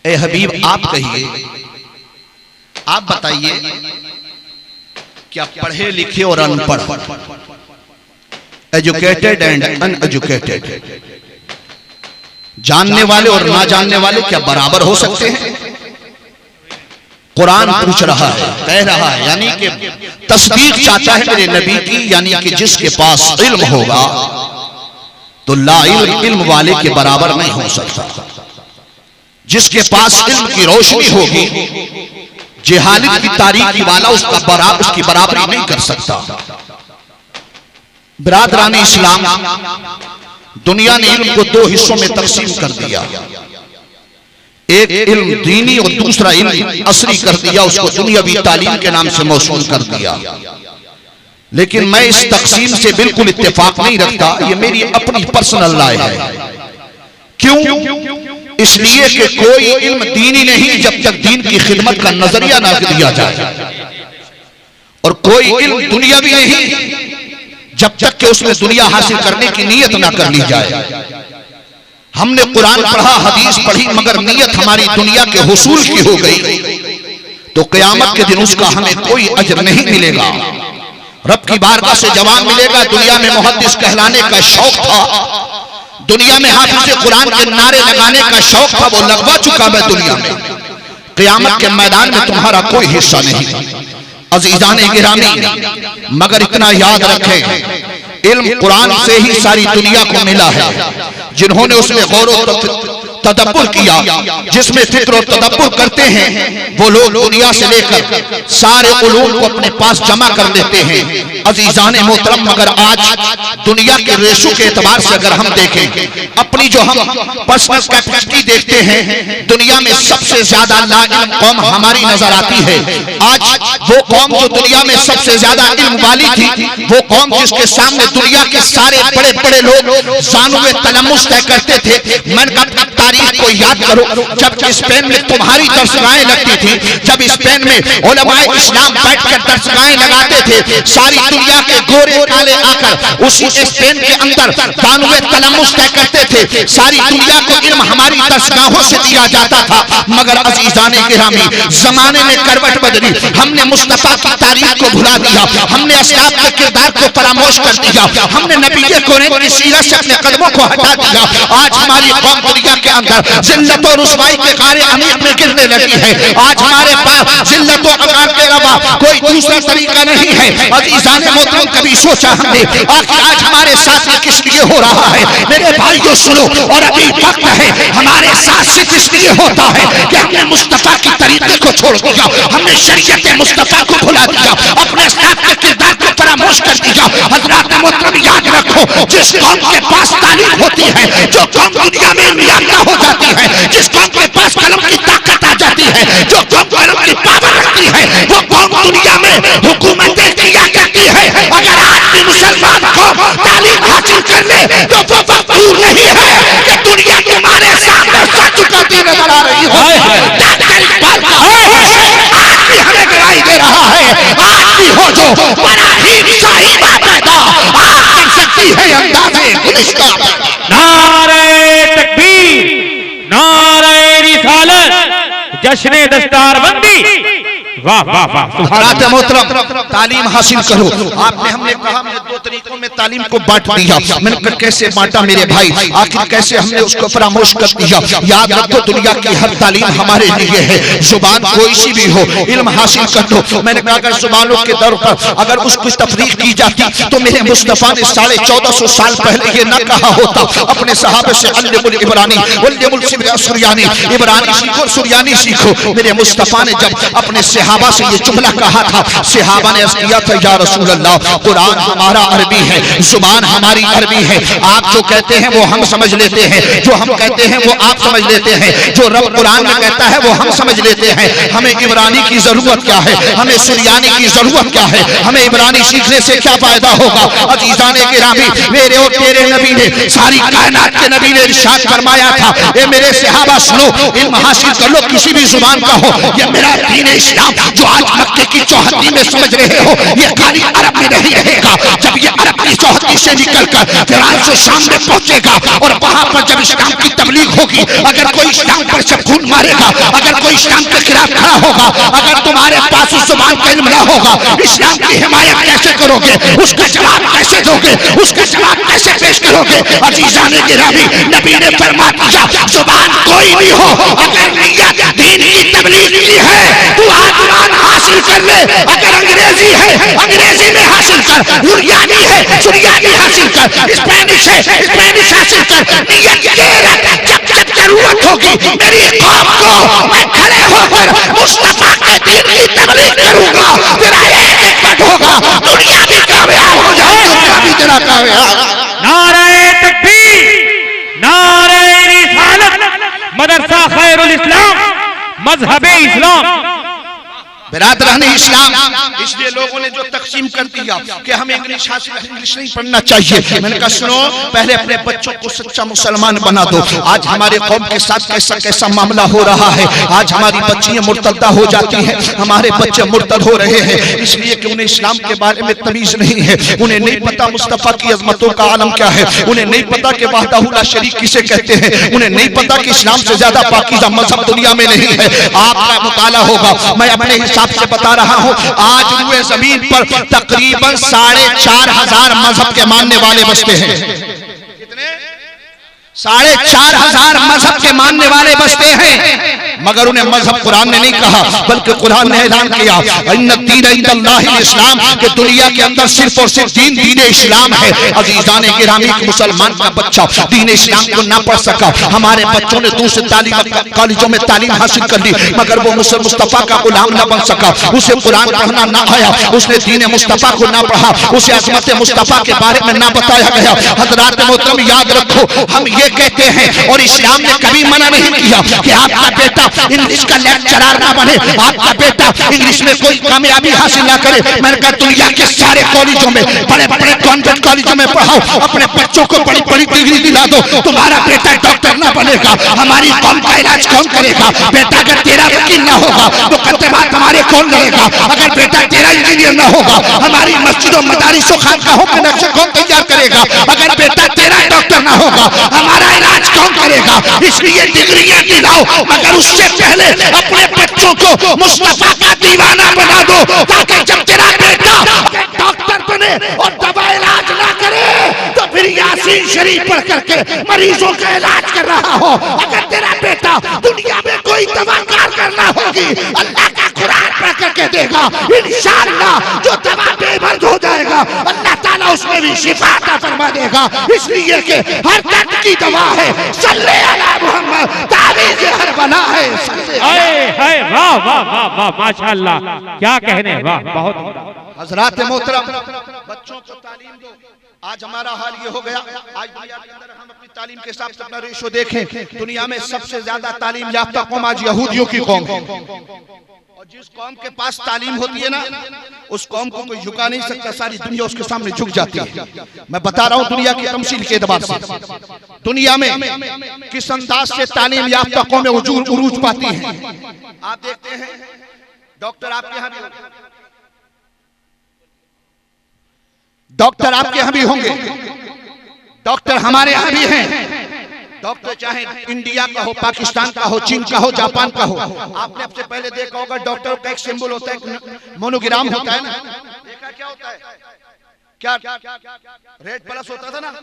ए हबीब आप कहिए, आप बताइए क्या पढ़े लिखे और अनपढ़, एजुकेटेड एंड अनएजुकेटेड, जानने वाले और ना जानने वाले क्या बराबर हो सकते हैं? कुरान पूछ रहा है, कह रहा है, यानी कि तस्दीक चाहता है मेरे नबी की, यानी कि जिसके पास इल्म होगा तो ला इल्म वाले के बराबर नहीं हो सकता। जिसके पास इल्म की रोशनी होगी, जहालत की तारीकी वाला उसकी बराबरी नहीं कर सकता। बिरादरान इस्लाम, दुनिया ने इल्म को दो हिस्सों में तकसीम कर दिया, एक इल्म दीनी और दूसरा इल्म असरी कर दिया, उसको दुनियावी तालीम के नाम से मौसूल कर दिया। लेकिन मैं इस तकसीम से बिल्कुल इत्तेफाक नहीं रखता, ये मेरी अपनी पर्सनल राय है। क्यों? इसलिए कि कोई इल्म दीनी नहीं जब तक दीन की खिदमत का नजरिया ना दिया जाए, और कोई इल्म दुनियावी नहीं जब तक कि उसमें दुनिया हासिल करने की नीयत ना कर ली जाए। हमने कुरान पढ़ा, हदीस पढ़ी, मगर नीयत हमारी दुनिया के हुसूल की हो गई तो क़यामत के दिन उसका हमें कोई अजर नहीं मिलेगा। रब की बारगाह से जवाब मिलेगा, दुनिया में मुहद्दिस कहलाने का शौक था, दुनिया में हाफिज़ कुरान के नारे लगाने का शौक था, वो लगवा चुका मैं दुनिया में। क़यामत के मैदान में तुम्हारा कोई हिस्सा नहीं। अज़ीज़ान गिरामी, मगर इतना याद रखें, इल्म कुरान से ही सारी दुनिया को मिला है। जिन्होंने उसमें गौर तदब्बुर किया, जिसमें फिक्र और तदब्बुर करते हैं, वो लोग दुनिया से लेकर सारे उलूम को अपने पास जमा कर लेते हैं। अज़ीज़ान मोहतरम, मगर आज दुनिया के रेशो के एतबार से अगर हम देखें, अपनी जो हम पर्सनल कैपेसिटी देखते हैं, दुनिया में सबसे ज्यादा लाइल्म कौम हमारी नजर आती है। आज वो कौम जो दुनिया में सबसे ज्यादा इल्म वाली थी, वो कौम जिसके सामने दुनिया के सारे बड़े बड़े लोग ज़ानुए तलम्मुस तय करते थे। मन का तारीख को याद करो, जब स्पेन में तुम्हारी दरसगाहें लगती थी, जब स्पेन में उलमाए इस्लाम बैठकर दरसगाहें लगाते थे, सारी दुनिया के गोरे काले आकर उसी स्पेन के अंदर ज़ानुए तलम्मुस तय करते थे। सारी दुनिया को इल्म हमारी दरसगाहों से दिया जाता था। मगर अज़ीज़ान गिरामी, जमाने में करवट बदली, हमने मुस्तफा की तारीख को भुला दिया, हमने असलाफ के किरदार को फरामोश कर दिया, हमने नबी के की सीरत से अपने कदमों को हटा दिया। आज हमारी कौम दुनिया के अंदर जिल्लत और रुसवाई के कारे अमीर में गिरने लगी है। आज हमारे पास जिल्लत और अकाल के अलावा कोई दूसरा तरीका नहीं है। अज़ीज़ान मोहतरम, कभी सोचा हमने आखिर आज हमारे साथ ये किस लिए हो रहा है? मेरे भाइयों सुनो, और अभी वक्त है, हमारे साथ से किस लिए होता है कि हमने मुस्तफा की तरीके को छोड़ दिया, हमने शरीयत मुस्तफा को भुला दिया, अपने साथ के किरदार को फरामोश कर दिया। हज़रात मोहतरम, याद रखो, जिस कौम के पास तालीम होती है, जो कौम दुनिया में याफ्ता हो जाती है, जिस कौम के पास कलम की ताकत आ जाती है, जो कौम कलम की पावर रखती है, वो कौम दुनिया में हुकूमतें किया करती है। अगर आज भी मुसलमान कौम तालीम हासिल कर ले तो वो वक्त दूर नहीं है कि दुनिया तुम्हारे सामने सर झुकाती नजर आ रही हो। आज भी हमें गिराई दे रहा है, आज भी हो जो बराहीन साहिबा पैदा आज कर सकती है अंदाज़े गुलिस्ता। नारे तकबीर, नारे रिसालत, जश्न दस्तारबंदी। वाह वाह वाह, हज़रात मोहतरम, तालीम हासिल करो। आपने हमने कहा हमने दो तरीकों में तालीम को बांट दिया। मैंने कहा कैसे बांटा मेरे भाई, आखिर कैसे हमने उसको फरामोश कर दिया? याद रखो, दुनिया की हर तालीम हमारे लिए है। जुबान कोई सी भी हो, इल्म हासिल कर दो। मैंने कहा अगर जुबानों के दर पर अगर उसकी तफरीक की जाती तो मेरे मुस्तफा ने 1450 साल पहले ये न कहा होता अपने सहाबे से, अल्लिमुल इब्रानी वल्लिमुल सुरयानी, इब्रानी सीखो सुरयानी सीखो। मेरे मुस्तफा ने जब अपने सहाबा से ये जुमला कहा था, सहाबा ने अर्ज़ किया था, या रसूल अल्लाह, कुरान हमारा अरबी है, जुबान हमारी अरबी है, आप जो कहते हैं वो हम समझ लेते हैं, जो हम कहते हैं वो आप समझ लेते हैं, जो रब कुरान में कहता है वो हम समझ लेते हैं। हमें इब्रानी की जरूरत क्या है, हमें सुरयानी की जरूरत क्या है, हमें इब्रानी सीखने से क्या फायदा होगा? अज़ीज़ान गिरामी, मेरे और तेरे नबी ने, सारी कायनात के नबी ने इरशाद फरमाया था, ए मेरे सहाबा सुनो, इल्म हासिल कर लो, किसी भी जुबान का हो, ये मेरा दीन इस्लाम जो आज मक्के की चौहद्दी में समझ रहे हो, ये खाली अरब में नहीं रहेगा। जब ये अरब की चौहद्दी से निकलकर ईरान से शाम में पहुंचेगा और वहां पर जब इस्लाम की तबलीग होगी, अगर कोई इस्लाम पर से खून मारेगा, अगर कोई इस्लाम के खिलाफ खड़ा होगा, अगर तुम्हारे पास उस जुबान का इल्म ना होगा, इस्लाम की हिमायत कैसे करोगे, उसका जवाब कैसे दोगे, उसका जवाब कैसे पेश करोगे? अजीजान गिरामी, नबी ने फरमा दिया, जुबान कोई भी हो, अगर नियत दीन की तबलीग की है तो आजमान हासिल कर ले। अगर अंग्रेजी है, अंग्रेजी में हासिल कर, सुरियानी है, सुरियानी हासिल कर, स्पेनिश है, स्पेनिश हासिल कर। नियत ये रख, जब जब जरूरत होगी मेरी कौम को मैं खड़े होकर मुस्तफा के दीन की तबलीग करूंगा। तेरा एक एक पट होगा, दुनिया भी कामयाब हो जाए, दुनिया भी तेरा कामयाब। नारे तकबीर, नारे रिसालत, मदरसा खैरुल इस्लाम, मजहबे इस्लाम। बिरादरान इस्लाम, इसलिए लोगों ने जो तकसीम कर दिया कि हमें इंग्लिश नहीं पढ़ना चाहिए, मैंने कहा सुनो, पहले अपने बच्चों को सच्चा मुसलमान बना दो। आज हमारे कौम के साथ कैसा कैसा मामला हो रहा है। आज हमारी बच्चियां मुर्तदा हो जाती हैं, हमारे बच्चे मुर्तद हो रहे हैं, इसलिए कि उन्हें इस्लाम के बारे में तमीज नहीं है। उन्हें नहीं पता मुस्तफा की अजमतों का आलम क्या है, उन्हें नहीं पता कि वहदहू ला शरीक किसे कहते हैं, उन्हें नहीं पता कि इस्लाम से ज्यादा पाकीज़ा मजहब दुनिया में नहीं है। आपका मुताला होगा, मैं अपने से बता रहा हूं, आज पूरे जमीन पर तकरीबन 4,500 मजहब के मानने वाले बसते हैं। कितने? 4,500 मजहब के मानने वाले बसते हैं, मगर उन्हें मजहब कुरान ने नहीं कहा, बल्कि कुरान ने ऐलान किया इन्ना दीन इंदल्लाहि इस्लाम, कि दुनिया के अंदर सिर्फ और सिर्फ दीन इस्लाम है। अजीजान गिरामी, मुसलमान का बच्चा दीन इस्लाम को ना पढ़ सका। हमारे बच्चों ने दूसरे तालीम कॉलेजों में तालीम हासिल कर ली, मगर वो मुस्तफा का गुलाम ना बन सका। उसे कुरान पढ़ना ना आया, उसने दीन मुस्तफा को ना पढ़ा, उसे अज़मत मुस्तफा के बारे में ना बताया गया। हज़रात मोहतरम याद रखो, हम ये कहते हैं और इस्लाम ने कभी मना नहीं किया कि आपका बेटा इंग्लिश का लेक्चरर ना बने, आपका बेटा इंग्लिश में कोई कामयाबी हासिल ना करे। मैंने कहा दुनिया के सारे कॉलेजों में, बड़े बड़े कॉन्वेंट कॉलेजों में पढ़ाओ, अपने बच्चों को बड़ी बड़ी डिग्री दिला दो, तुम्हारा बेटा डॉक्टर ना बनेगा, हमारी कौम का इलाज कौन करेगा? बेटा अगर तेरा वकील ना होगा तो कत्तेबात हमारे कौन लड़ेगा? अगर बेटा तेरा इंजीनियर ना होगा, हमारी मस्जिदों मदारिसों खानकाहों के नक्शे कौन तैयार करेगा? अगर बेटा तेरा डॉक्टर ना होगा, हमारा इलाज कौन करेगा? इसलिए डिग्रियां दिलाओ, मगर उससे पहले अपने बच्चों को मुस्तफा का दीवाना बना दो, ताकि जब तेरा बेटा डॉक्टर बने और दवा इलाज ना करे तो फिर यासीन शरीफ पढ़ करके मरीजों का इलाज कर रहा हो। अगर तेरा बेटा दुनिया में कोई दवा कारगर ना होगी, अल्लाह का कुरान पढ़ करके देगा, इंशाअल्लाह जो दवा बेमर्द हो जाएगा, अल्लाह ताला उसमें भी शिफा अता फरमा देगा। इसलिए कि हर दर्द की दवा है, सल्ले अला मोहम्मद, तावीज़ हर बला है। हाय वाह वाह वाह वाह, माशाअल्लाह, क्या कहने, वाह बहुत। हज़रात मोहतरम, बच्चों को तालीम दो। आज हमारा हाल ये हो गया, आज दुनिया के अंदर हम अपनी तालीम के हिसाब से अपना रेशो देखें, दुनिया में सबसे ज्यादा तालीम याफ्ता कौम आज यहूदियों की कौम है। और जिस कौम के पास तालीम होती है ना, उस कौम को कोई झुका नहीं सकता, सारी दुनिया उसके सामने झुक जाती है। मैं बता रहा हूँ दुनिया की तमसील के एतबार से, दुनिया में किस अंदाज से तालीम याफ्ता कौमें उरूज पाती हैं। आप देखते हैं डॉक्टर आपके यहाँ भी, डॉक्टर आपके यहाँ भी होंगे, डॉक्टर हमारे यहाँ भी हैं। डॉक्टर चाहे इंडिया का हो, पाकिस्तान का हो, चीन का हो, जापान का हो। आपने सबसे पहले देखा होगा डॉक्टर का एक सिंबल होता है, मोनोग्राम होता है ना, देखा क्या होता है? क्या रेड प्लस होता था ना?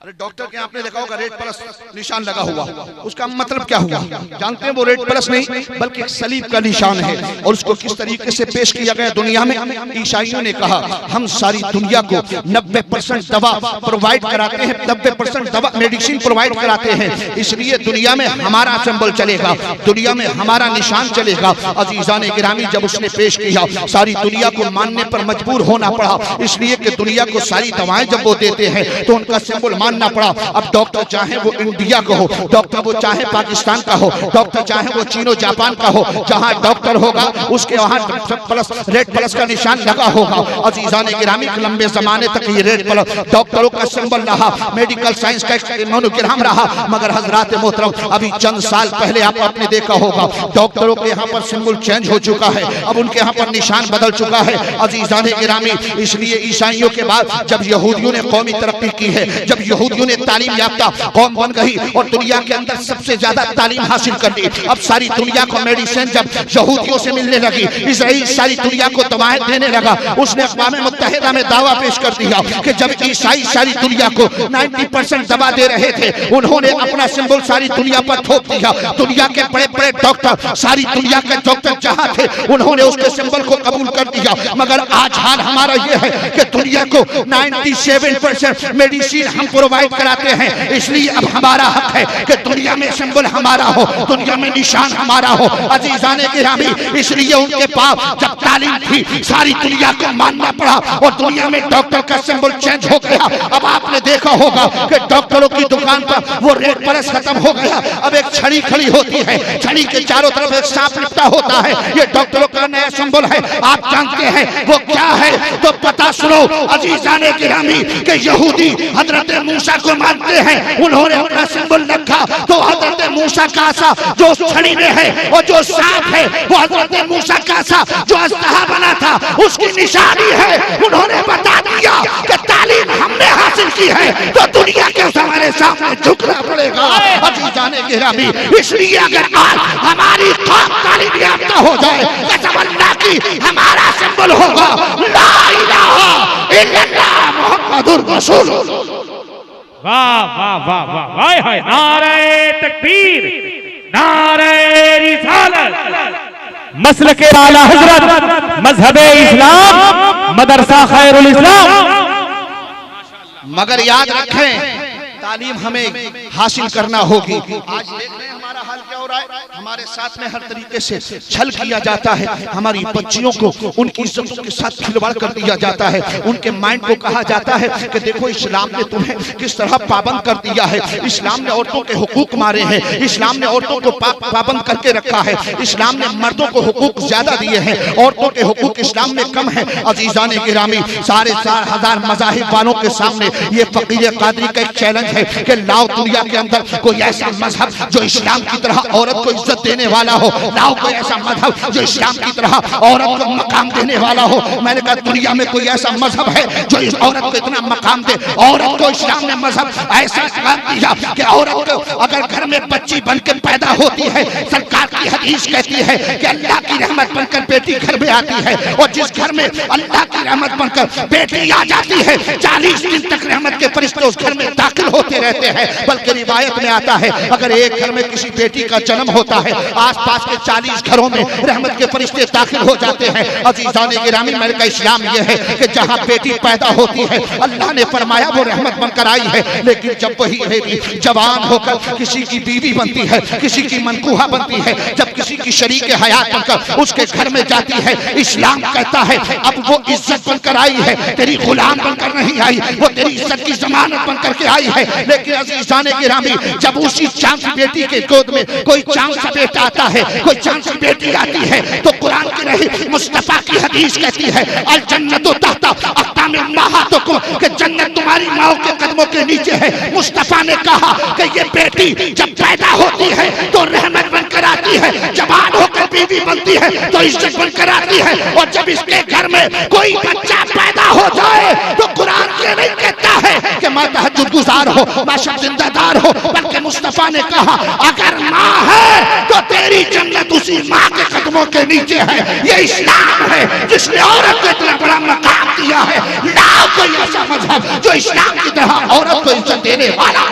अरे डॉक्टर के आपने देखा होगा रेड प्लस निशान लगा हुआ, उसका मतलब क्या हुआ जानते हैं? वो रेड प्लस नहीं बल्कि एक सलीब का निशान है। और उसको किस तरीके से पेश किया गया दुनिया में? ईसाइयों ने कहा हम सारी दुनिया को 90% दवा प्रोवाइड कराते हैं, 90% दवा मेडिसिन प्रोवाइड कराते हैं, इसलिए दुनिया में हमारा सिंबल चलेगा, दुनिया में हमारा निशान चलेगा। अजीजान गिरामी, जब उसने पेश किया सारी दुनिया को मानने पर मजबूर होना पड़ा, इसलिए कि दुनिया को सारी दवाएं जब वो देते हैं तो उनका सिंबल मानना पड़ा। अब डॉक्टर चाहे वो इंडिया का हो, डॉक्टर वो चाहे पाकिस्तान का हो, डॉक्टर चाहे वो चीनो जापान का हो, जहां डॉक्टर होगा उसके वहां प्लस रेड प्लस का निशान लगा होगा। अजीजान गिरामी लंबे जमाने तक ये रेड प्लस डॉक्टरों का सिंबल रहा, मेडिकल साइंस का मोनोग्राम रहा। मगर हजरात मोहतरम, अभी चंद साल पहले आपने देखा होगा डॉक्टरों के यहाँ पर सिंबल चेंज हो चुका है, अब उनके यहाँ पर निशान बदल चुका है। अजीजान गिरामी, इसलिए ईसाइयों के बाद जब यहूदियों ने कौमी तरक्की की है, जब यहूदियों ने तालीम याफ्ता कौम बन गई और दुनिया के अंदर सबसे ज्यादा तालीम हासिल कर ली, अब सारी दुनिया को मेडिसिन जब यहूदियों से मिलने लगी, इसराइल सारी दुनिया को दवाएं देने लगा। उसने अक़वाम मुत्तहिदा में दावा पेश कर दिया कि जब ईसाई सारी दुनिया को 90% दवा दे रहे थे, उन्होंने अपना सिंबल सारी दुनिया पर थोप दिया। दुनिया के बड़े बड़े डॉक्टर, सारी दुनिया के डॉक्टर जहां थे, उन्होंने उसके सिंबल को कबूल कर दिया। मगर आज हाल हमारा यह है कि दुनिया को 97% मेडिसिन हम प्रोवाइड कराते हैं, इसलिए अब हमारा हक है कि दुनिया में सिंबल हमारा हो, दुनिया में निशान हमारा हो। अजीजाने गिरामी, इसलिए उनके पास जब तालीम थी सारी दुनिया को मानना पड़ा और दुनिया में डॉक्टर का सिंबल चेंज हो गया। अब आपने देखा होगा कि डॉक्टरों की दुकान पर वो रेड प्लस खत्म हो गया, अब एक छड़ी खड़ी होती है, छड़ी के चारों तरफ एक सांप लिपटा होता है, ये डॉक्टरों का नया सिंबल है। आप जानते हैं वो क्या है? तो पता सुनो अजीजाने गिरामी के यहूदी हजरत मूसा को मानते हैं, उन्होंने अपना सिंबल रखा तो हजरत मूसा का सा जो छड़ी में है और जो सांप है वो हजरत मूसा का सा जो अस्तहा बना था उसकी निशानी है। उन्होंने बता दिया कि तालीम हमने हासिल की है तो दुनिया के हमारे सामने झुकना पड़ेगा। अजीजाने गिरामी, इसलिए अगर आज हमारी कौम तालीम याफ्ता हो जाए, कसम अल्लाह की हमारा सिंबल होगा ला इलाहा इल्लल्लाह मुहम्मदुर रसूलुल्लाह। वाह वाह वाह वाह वाह, हाय नारे तकबीर, नारे रिसालत, मसलके आला हजरत, मजहबे इस्लाम, मदरसा खैरुल इस्लाम। मगर याद रखें तालीम हमें हासिल करना होगी। आज देख रहे हैं हमारा हाल क्या हो रहा है, हमारे साथ में हर तरीके से छल किया जाता है, हमारी बच्चियों को उनकी इज्जतों के साथ खिलवाड़ कर दिया जाता है, उनके माइंड को कहा जाता है कि देखो इस्लाम ने तुम्हें किस तरह पाबंद कर दिया है, इस्लाम ने औरतों के हुकूक मारे हैं, इस्लाम ने औरतों को पाबंद करके रखा है, इस्लाम ने मर्दों को हुकूक ज्यादा दिए हैं, औरतों के हुकूक इस्लाम में कम है। अजीजाने गिरामी, सारे 4,000 मज़ाहिब वालों के सामने ये फकीर कादरी का एक चैलेंज है कि लाओ दुनिया के अंदर कोई ऐसा मजहब जो इस्लाम की तरह औरत को इज्जत देने वाला हो, लाओ कोई ऐसा मजहब जो इस्लाम की तरह औरत को मकाम देने वाला हो। मैंने कहा दुनिया में कोई ऐसा मजहब है जो इस औरत को इतना मकाम दे? औरत को इस्लाम ने मजहब ऐसा दिया कि औरत को अगर घर में बच्ची बनकर पैदा होती है, सरकार की हदीस कहती है कि अल्लाह की रहमत बनकर बेटी घर में आती है, और जिस घर में अल्लाह की रहमत बनकर बेटी आ जाती है 40 दिन तक रहमत के फरिश्ते उस घर में दाखिल होते रहते हैं। बल्कि रिवायत में आता है अगर एक घर में किसी बेटी का जन्म होता है, आसपास के 40 घरों में रहमत के फरिश्ते दाखिल हो जाते हैं। अजीजाने गिरामी, मेरे का इस्लाम यह है कि जहां बेटी पैदा होती है अल्लाह ने फरमाया वो रहमत बनकर आई है, लेकिन जब वही बेटी जवान होकर किसी की बीवी बनती है, किसी की मनकूहा बनती है, जब किसी की शरीक हयात बनकर उसके घर में जाती है, इस्लाम कहता है अब वो इज्जत बनकर आई है, तेरी गुलाम बनकर नहीं आई, वो तेरी इज्जत की जमानत बनकर के आई है। लेकिन अजीजाने गिरामी, जब उसी चांद की बेटी के गोद में कोई चांद सा बेटा आता है, कोई चांद सी बेटी आती है, तो कुरान की नहीं मुस्तफा की हदीस कहती है अल जन्नतु तहता अक़दाम उम्महातिकुम, कि जन्नत तुम्हारी माओ के कदमों के नीचे है। मुस्तफा ने कहा कि ये बेटी जब पैदा होती है तो रहमत बनकर आती है, जवान होकर बीवी बनती है तो इज्जत बनकर आती है, और जब इसके घर में कोई बच्चा पैदा हो जाए तो कुरान ये नहीं कहता है कि माँ तहज्जुद गुजार हो, माँ शब जिंदादार हो, बल्कि मुस्तफा ने कहा अगर माँ है तो तेरी जन्नत उसी माँ के कदमों के नीचे है। ये इस्लाम है जिसने औरत को इतना बड़ा मकाम दिया है। लाओ कोई ऐसा मजहब जो इस्लाम की तरह औरत को इज्जत देने वाला।